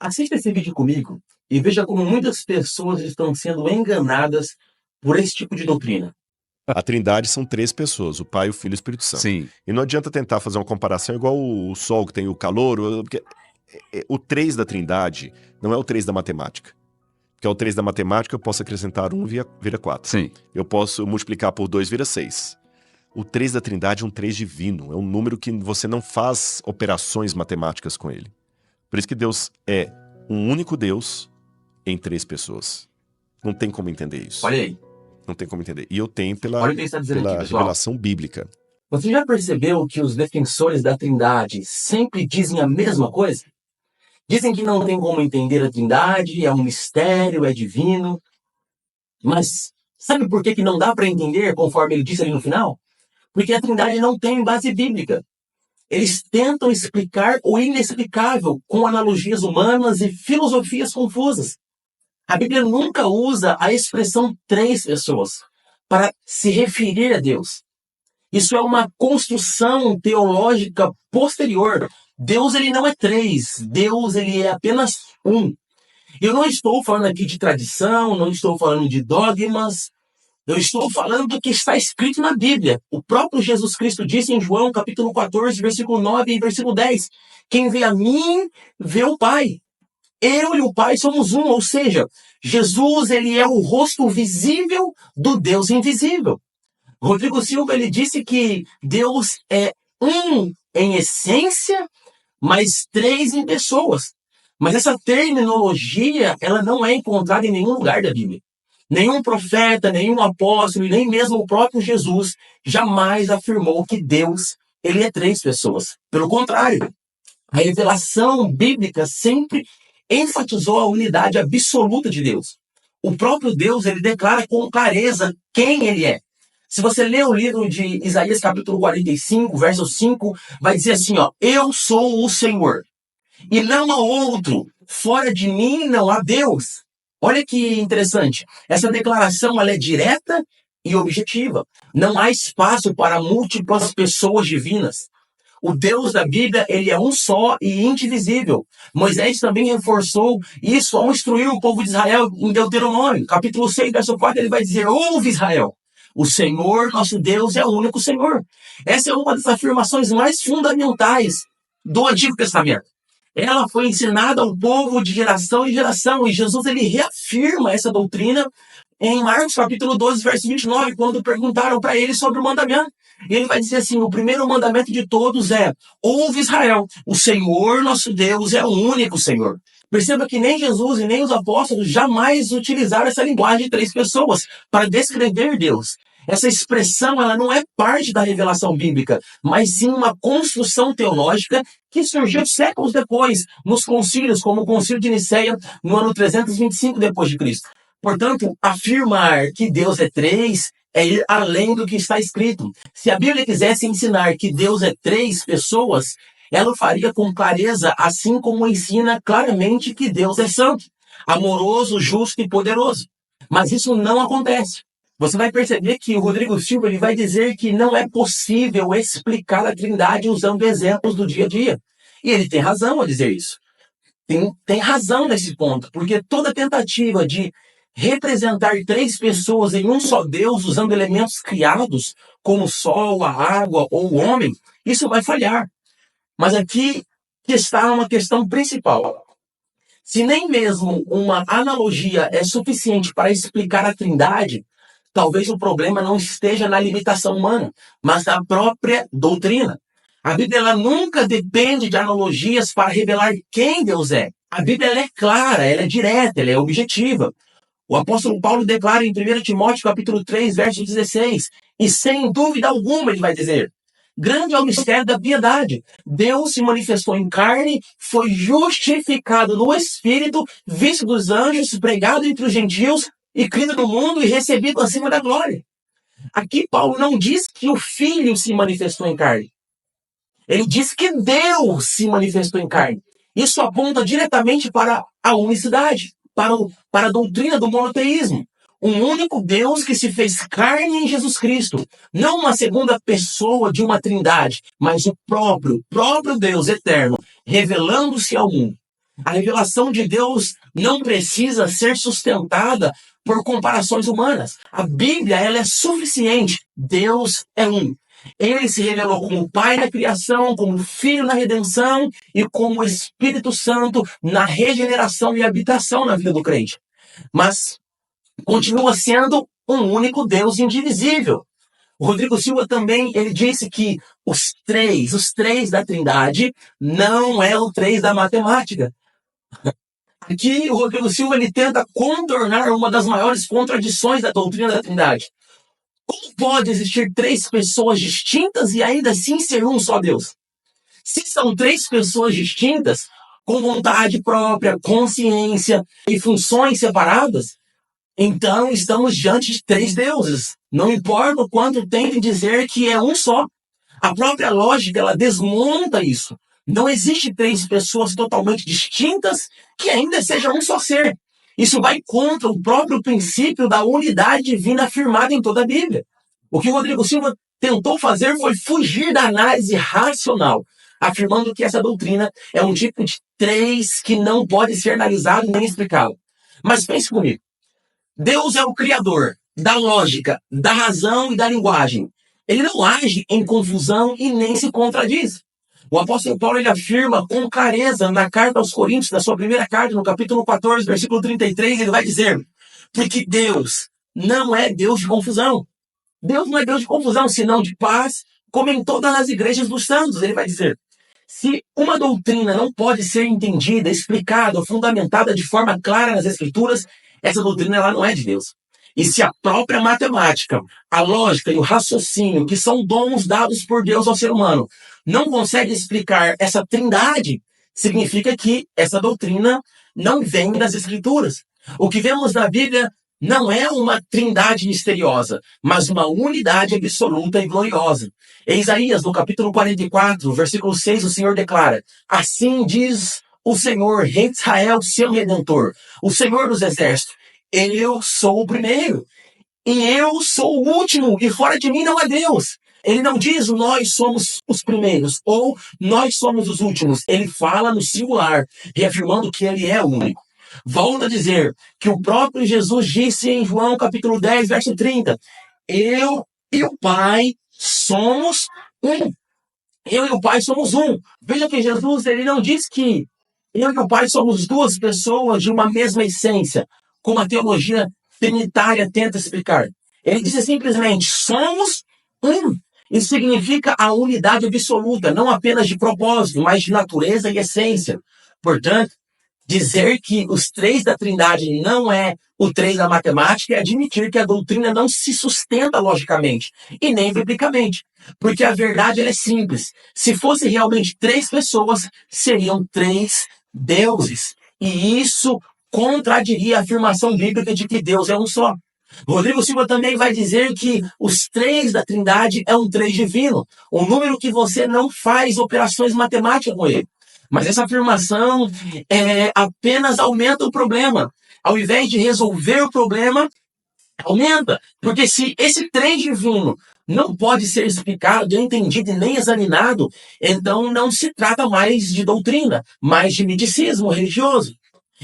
Assista esse vídeo comigo e veja como muitas pessoas estão sendo enganadas por esse tipo de doutrina. A Trindade são 3 pessoas, o Pai, o Filho e o Espírito Santo. Sim. E não adianta tentar fazer uma comparação igual o Sol, que tem o calor, porque o 3 da Trindade não é o 3 da matemática. Porque o 3 da matemática eu posso acrescentar 1 vira 4. Sim. Eu posso multiplicar por 2 vira 6. O 3 da Trindade é um 3 divino, é um número que você não faz operações matemáticas com ele. Por isso que Deus é um único Deus em 3 pessoas. Não tem como entender isso. Olha aí. Não tem como entender. E eu tenho pela Olha o que ele está dizendo aqui, pessoal. revelação bíblica. Você já percebeu que os defensores da Trindade sempre dizem a mesma coisa? Dizem que não tem como entender a Trindade, é um mistério, é divino. Mas sabe por que não dá para entender, conforme ele disse ali no final? Porque a Trindade não tem base bíblica. Eles tentam explicar o inexplicável com analogias humanas e filosofias confusas. A Bíblia nunca usa a expressão 3 pessoas para se referir a Deus. Isso é uma construção teológica posterior. Deus ele não é 3, Deus ele é apenas um. Eu não estou falando aqui de tradição, não estou falando de dogmas, eu estou falando do que está escrito na Bíblia. O próprio Jesus Cristo disse em João capítulo 14, versículo 9 e versículo 10, quem vê a mim, vê o Pai. Eu e o Pai somos um, ou seja, Jesus ele é o rosto visível do Deus invisível. Rodrigo Silva ele disse que Deus é um em essência, mas 3 em pessoas. Mas essa terminologia ela não é encontrada em nenhum lugar da Bíblia. Nenhum profeta, nenhum apóstolo, e nem mesmo o próprio Jesus jamais afirmou que Deus ele é 3 pessoas. Pelo contrário, a revelação bíblica sempre enfatizou a unidade absoluta de Deus. O próprio Deus, ele declara com clareza quem ele é. Se você ler o livro de Isaías capítulo 45, verso 5, vai dizer assim, ó, eu sou o Senhor, e não há outro, fora de mim não há Deus. Olha que interessante, essa declaração ela é direta e objetiva. Não há espaço para múltiplas pessoas divinas. O Deus da Bíblia, ele é um só e indivisível. Moisés também reforçou isso ao instruir o povo de Israel em Deuteronômio. Capítulo 6, verso 4, ele vai dizer, ouve Israel, o Senhor, nosso Deus, é o único Senhor. Essa é uma das afirmações mais fundamentais do Antigo Testamento. Ela foi ensinada ao povo de geração em geração, e Jesus ele reafirma essa doutrina em Marcos capítulo 12, verso 29, quando perguntaram para ele sobre o mandamento. E ele vai dizer assim, o primeiro mandamento de todos é, ouve Israel, o Senhor nosso Deus é o único Senhor. Perceba que nem Jesus e nem os apóstolos jamais utilizaram essa linguagem de 3 pessoas para descrever Deus. Essa expressão ela não é parte da revelação bíblica, mas sim uma construção teológica que surgiu séculos depois, nos concílios, como o concílio de Nicéia, no ano 325 depois de Cristo. Portanto, afirmar que Deus é 3 é ir além do que está escrito. Se a Bíblia quisesse ensinar que Deus é 3 pessoas, ela o faria com clareza, assim como ensina claramente que Deus é santo, amoroso, justo e poderoso. Mas isso não acontece. Você vai perceber que o Rodrigo Silva ele vai dizer que não é possível explicar a Trindade usando exemplos do dia a dia. E ele tem razão a dizer isso. Tem razão nesse ponto, porque toda tentativa de representar 3 pessoas em um só Deus usando elementos criados, como o sol, a água ou o homem, isso vai falhar. Mas aqui está uma questão principal. Se nem mesmo uma analogia é suficiente para explicar a Trindade, talvez o problema não esteja na limitação humana, mas na própria doutrina. A Bíblia ela nunca depende de analogias para revelar quem Deus é. A Bíblia ela é clara, ela é direta, ela é objetiva. O apóstolo Paulo declara em 1 Timóteo capítulo 3, verso 16, e sem dúvida alguma ele vai dizer, grande é o mistério da piedade. Deus se manifestou em carne, foi justificado no Espírito, visto dos anjos, pregado entre os gentios, e crido no mundo e recebido acima da glória. Aqui Paulo não diz que o Filho se manifestou em carne. Ele diz que Deus se manifestou em carne. Isso aponta diretamente para a unicidade, para a doutrina do monoteísmo. Um único Deus que se fez carne em Jesus Cristo. Não uma segunda pessoa de uma trindade, mas o próprio Deus eterno, revelando-se ao mundo. A revelação de Deus não precisa ser sustentada por comparações humanas. A Bíblia, ela é suficiente. Deus é um. Ele se revelou como Pai na criação, como Filho na redenção e como Espírito Santo na regeneração e habitação na vida do crente. Mas continua sendo um único Deus indivisível. O Rodrigo Silva também, ele disse que os três da Trindade não é o três da matemática. Aqui o Rodrigo Silva ele tenta contornar uma das maiores contradições da doutrina da Trindade. Como pode existir três pessoas distintas e ainda assim ser um só Deus? Se são três pessoas distintas, com vontade própria, consciência e funções separadas, então estamos diante de três deuses. Não importa o quanto tentem dizer que é um só. A própria lógica, ela desmonta isso. Não existe três pessoas totalmente distintas que ainda sejam um só ser. Isso vai contra o próprio princípio da unidade divina afirmada em toda a Bíblia. O que o Rodrigo Silva tentou fazer foi fugir da análise racional, afirmando que essa doutrina é um tipo de três que não pode ser analisado nem explicado. Mas pense comigo. Deus é o Criador da lógica, da razão e da linguagem. Ele não age em confusão e nem se contradiz. O apóstolo Paulo ele afirma com clareza na carta aos Coríntios, na sua primeira carta, no capítulo 14, versículo 33, ele vai dizer: porque Deus não é Deus de confusão. Deus não é Deus de confusão, senão de paz, como em todas as igrejas dos santos. Ele vai dizer: se uma doutrina não pode ser entendida, explicada ou fundamentada de forma clara nas Escrituras, essa doutrina ela não é de Deus. E se a própria matemática, a lógica e o raciocínio, que são dons dados por Deus ao ser humano, não consegue explicar essa trindade, significa que essa doutrina não vem das Escrituras. O que vemos na Bíblia não é uma trindade misteriosa, mas uma unidade absoluta e gloriosa. Em Isaías, no capítulo 44, versículo 6, o Senhor declara: assim diz o Senhor, Rei de Israel, seu Redentor, o Senhor dos Exércitos: eu sou o primeiro, e eu sou o último, e fora de mim não há Deus. Ele não diz nós somos os primeiros, ou nós somos os últimos. Ele fala no singular, reafirmando que ele é o único. Volto a dizer que o próprio Jesus disse em João capítulo 10, verso 30, eu e o Pai somos um. Eu e o Pai somos um. Veja que Jesus ele não diz que eu e o Pai somos duas pessoas de uma mesma essência, como a teologia trinitária tenta explicar. Ele diz simplesmente, somos um. Isso significa a unidade absoluta, não apenas de propósito, mas de natureza e essência. Portanto, dizer que os três da Trindade não é o três da matemática é admitir que a doutrina não se sustenta logicamente e nem biblicamente. Porque a verdade ela é simples. Se fosse realmente três pessoas, seriam três deuses. E isso contradiria a afirmação bíblica de que Deus é um só. Rodrigo Silva também vai dizer que os três da Trindade é um três divino, um número que você não faz operações matemáticas com ele. Mas essa afirmação apenas aumenta o problema. Ao invés de resolver o problema, aumenta. Porque se esse três divino não pode ser explicado, entendido e nem examinado, então não se trata mais de doutrina, mas de misticismo religioso.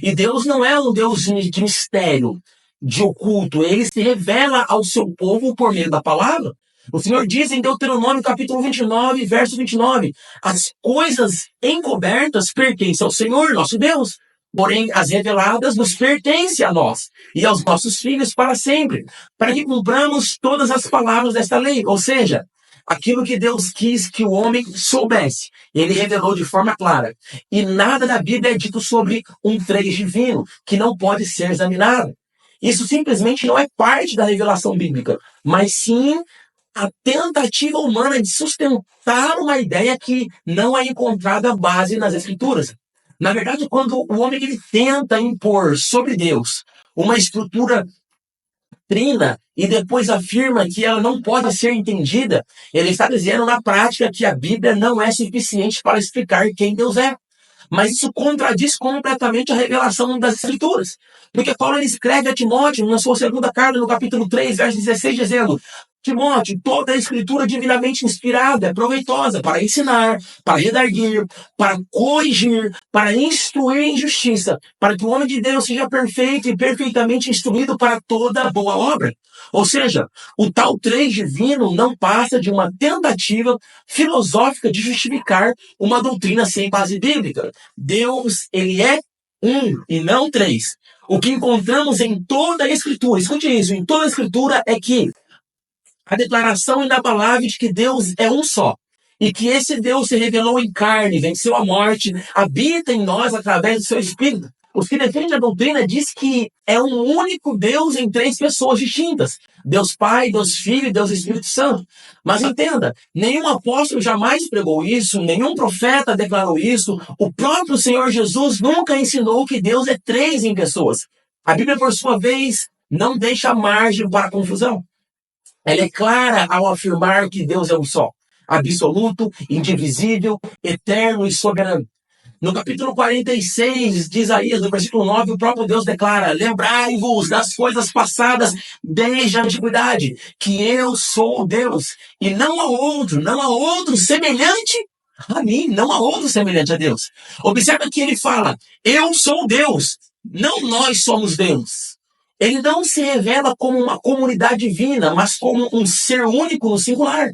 E Deus não é um Deus de mistério, de oculto. Ele se revela ao seu povo por meio da palavra. O Senhor diz em Deuteronômio capítulo 29, verso 29, as coisas encobertas pertencem ao Senhor, nosso Deus, porém as reveladas nos pertencem a nós e aos nossos filhos para sempre, para que cumpramos todas as palavras desta lei. Ou seja, aquilo que Deus quis que o homem soubesse, ele revelou de forma clara. E nada da Bíblia é dito sobre um três divino, que não pode ser examinado. Isso simplesmente não é parte da revelação bíblica, mas sim a tentativa humana de sustentar uma ideia que não é encontrada base nas Escrituras. Na verdade, quando o homem ele tenta impor sobre Deus uma estrutura trina e depois afirma que ela não pode ser entendida, ele está dizendo na prática que a Bíblia não é suficiente para explicar quem Deus é. Mas isso contradiz completamente a revelação das Escrituras. Porque Paulo ele escreve a Timóteo na sua segunda carta, no capítulo 3, verso 16, dizendo Timóteo, toda a escritura divinamente inspirada é proveitosa para ensinar, para redarguir, para corrigir, para instruir em justiça, para que o homem de Deus seja perfeito e perfeitamente instruído para toda boa obra. Ou seja, o tal três divino não passa de uma tentativa filosófica de justificar uma doutrina sem base bíblica. Deus, ele é um e não três. O que encontramos em toda a Escritura, escute isso, em toda a Escritura é que a declaração inabalável de que Deus é um só. E que esse Deus se revelou em carne, venceu a morte, habita em nós através do seu Espírito. Os que defendem a doutrina diz que é um único Deus em três pessoas distintas. Deus Pai, Deus Filho e Deus Espírito Santo. Mas entenda, nenhum apóstolo jamais pregou isso, nenhum profeta declarou isso. O próprio Senhor Jesus nunca ensinou que Deus é três em pessoas. A Bíblia, por sua vez, não deixa margem para confusão. Ela é clara ao afirmar que Deus é um só, absoluto, indivisível, eterno e soberano. No capítulo 46 de Isaías, no versículo 9, o próprio Deus declara: lembrai-vos das coisas passadas desde a antiguidade, que eu sou Deus, e não há outro semelhante a mim, não há outro semelhante a Deus. Observa que ele fala: eu sou Deus, não nós somos Deus. Ele não se revela como uma comunidade divina, mas como um ser único no singular.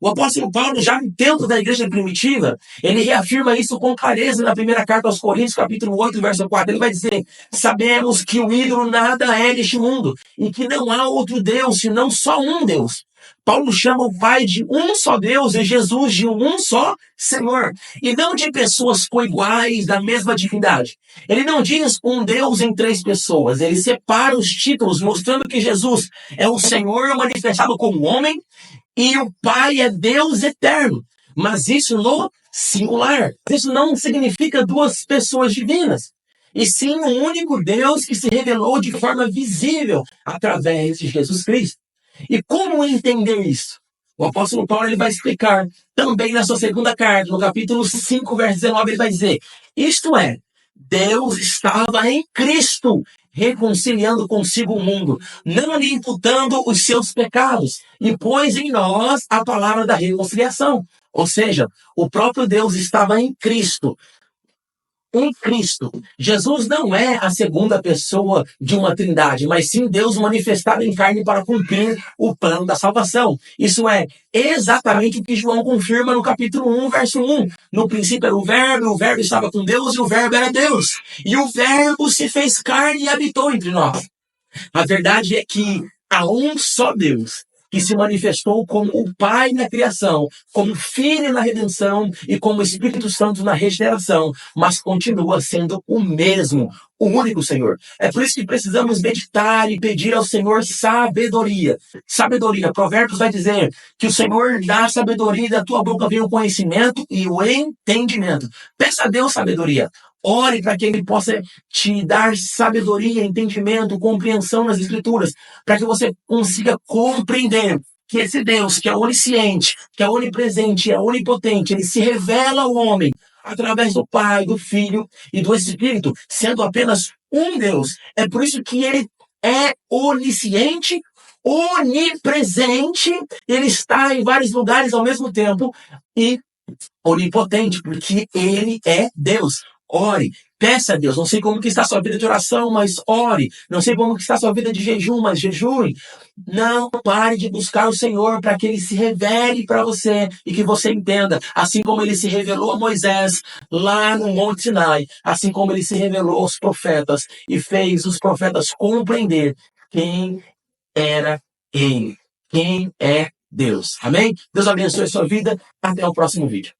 O apóstolo Paulo, já no tempo da igreja primitiva, ele reafirma isso com clareza na primeira carta aos Coríntios, capítulo 8, verso 4. Ele vai dizer: sabemos que o ídolo nada é deste mundo, e que não há outro Deus, senão só um Deus. Paulo chama o Pai de um só Deus e Jesus de um só Senhor, e não de pessoas coiguais da mesma divindade. Ele não diz um Deus em três pessoas, ele separa os títulos, mostrando que Jesus é o Senhor manifestado como homem e o Pai é Deus eterno. Mas isso no singular. Isso não significa duas pessoas divinas, e sim um único Deus que se revelou de forma visível através de Jesus Cristo. E como entender isso? O apóstolo Paulo ele vai explicar também na sua segunda carta, no capítulo 5, verso 19, ele vai dizer: isto é, Deus estava em Cristo, reconciliando consigo o mundo, não lhe imputando os seus pecados, e pôs em nós a palavra da reconciliação. Ou seja, o próprio Deus estava em Cristo. Em Cristo. Jesus não é a segunda pessoa de uma trindade, mas sim Deus manifestado em carne para cumprir o plano da salvação. Isso é exatamente o que João confirma no capítulo 1, verso 1. No princípio era o Verbo estava com Deus e o Verbo era Deus. E o Verbo se fez carne e habitou entre nós. A verdade é que há um só Deus que se manifestou como o Pai na criação, como Filho na redenção e como Espírito Santo na regeneração, mas continua sendo o mesmo, o único Senhor. É por isso que precisamos meditar e pedir ao Senhor sabedoria. Sabedoria. Provérbios vai dizer que o Senhor dá sabedoria e da tua boca vem o conhecimento e o entendimento. Peça a Deus sabedoria. Ore para que Ele possa te dar sabedoria, entendimento, compreensão nas Escrituras, para que você consiga compreender que esse Deus, que é onisciente, que é onipresente, é onipotente, Ele se revela ao homem através do Pai, do Filho e do Espírito, sendo apenas um Deus. É por isso que Ele é onisciente, onipresente, Ele está em vários lugares ao mesmo tempo e onipotente, porque Ele é Deus. Ore, peça a Deus. Não sei como que está a sua vida de oração, mas ore. Não sei como que está a sua vida de jejum, mas jejue. Não pare de buscar o Senhor para que Ele se revele para você e que você entenda. Assim como Ele se revelou a Moisés lá no Monte Sinai, assim como Ele se revelou aos profetas e fez os profetas compreender quem era Ele, quem é Deus. Amém? Deus abençoe a sua vida. Até o próximo vídeo.